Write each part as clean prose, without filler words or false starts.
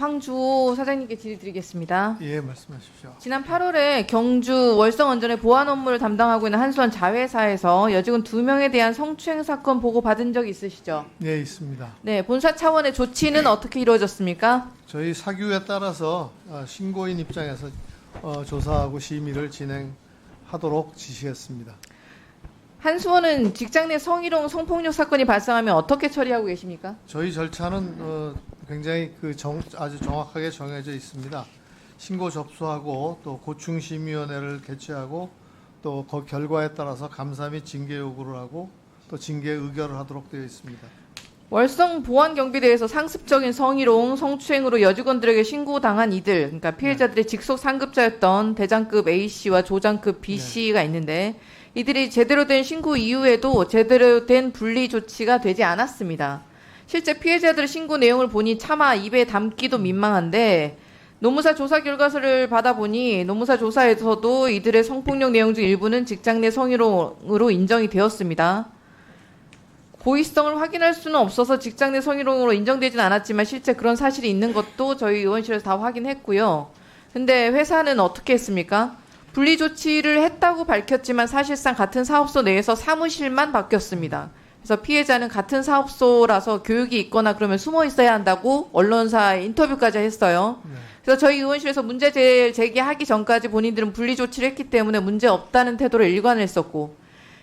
황주호 사장님께 질의드리겠습니다. 예, 말씀하십시오. 지난 8월에 경주 월성원전의 보안 업무를 담당하고 있는 한수원 자회사에서 여직원 2명에 대한 성추행 사건 보고 받은 적 있으시죠? 예, 있습니다. 네, 본사 차원의 조치는 어떻게 이루어졌습니까? 저희 사규에 따라서 신고인 입장에서 조사하고 심의를 진행하도록 지시했습니다. 한수원은 직장 내 성희롱, 성폭력 사건이 발생하면 어떻게 처리하고 계십니까? 저희 절차는 굉장히 아주 정확하게 정해져 있습니다. 신고 접수하고 또 고충심의위원회를 개최하고 또 그 결과에 따라서 감사 및 징계 요구를 하고 또 징계 의결을 하도록 되어 있습니다. 월성 보안경비대에서 상습적인 성희롱, 성추행으로 여직원들에게 신고당한 이들, 그러니까 피해자들의 직속 상급자였던 대장급 A씨와 조장급 B씨가 있는데 이들이 제대로 된 신고 이후에도 제대로 된 분리 조치가 되지 않았습니다. 실제 피해자들의 신고 내용을 보니 차마 입에 담기도 민망한데 노무사 조사 결과서를 받아보니 노무사 조사에서도 이들의 성폭력 내용 중 일부는 직장 내 성희롱으로 인정이 되었습니다. 고의성을 확인할 수는 없어서 직장 내 성희롱으로 인정되진 않았지만 실제 그런 사실이 있는 것도 저희 의원실에서 다 확인했고요. 근데 회사는 어떻게 했습니까? 분리 조치를 했다고 밝혔지만 사실상 같은 사업소 내에서 사무실만 바뀌었습니다. 그래서 피해자는 같은 사업소라서 교육이 있거나 그러면 숨어 있어야 한다고 언론사 인터뷰까지 했어요. 그래서 저희 의원실에서 문제 제기하기 전까지 본인들은 분리 조치를 했기 때문에 문제 없다는 태도로 일관을 했었고,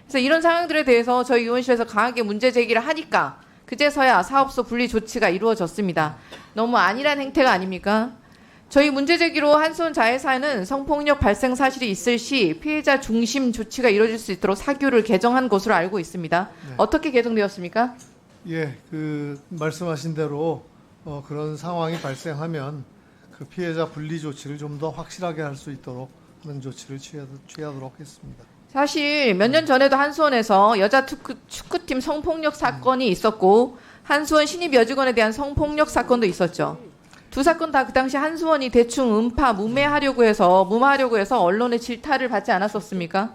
그래서 이런 상황들에 대해서 저희 의원실에서 강하게 문제 제기를 하니까 그제서야 사업소 분리 조치가 이루어졌습니다. 너무 안일한 행태가 아닙니까? 저희 문제 제기로 한수원 자회사는 성폭력 발생 사실이 있을 시 피해자 중심 조치가 이루어질 수 있도록 사규를 개정한 것으로 알고 있습니다. 네. 어떻게 개정되었습니까? 예, 말씀하신 대로 그런 상황이 발생하면 그 피해자 분리 조치를 좀 더 확실하게 할 수 있도록 하는 조치를 취하도록 했습니다. 사실 몇 년 전에도 한수원에서 여자 축구팀 성폭력 사건이 있었고 한수원 신입 여직원에 대한 성폭력 사건도 있었죠. 두 사건 다 그 당시 한수원이 대충 무마하려고 해서 언론의 질타를 받지 않았었습니까?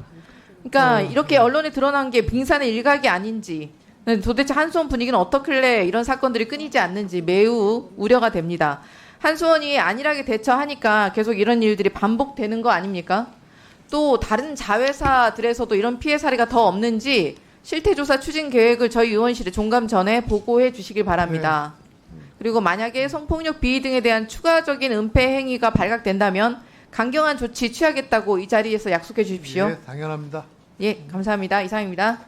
그러니까 이렇게 언론에 드러난 게 빙산의 일각이 아닌지, 도대체 한수원 분위기는 어떻길래 이런 사건들이 끊이지 않는지 매우 우려가 됩니다. 한수원이 안일하게 대처하니까 계속 이런 일들이 반복되는 거 아닙니까? 또 다른 자회사들에서도 이런 피해 사례가 더 없는지 실태조사 추진 계획을 저희 의원실에 종감 전에 보고해 주시길 바랍니다. 그리고 만약에 성폭력 비위 등에 대한 추가적인 은폐 행위가 발각된다면 강경한 조치 취하겠다고 이 자리에서 약속해 주십시오. 예, 당연합니다. 예, 감사합니다. 이상입니다.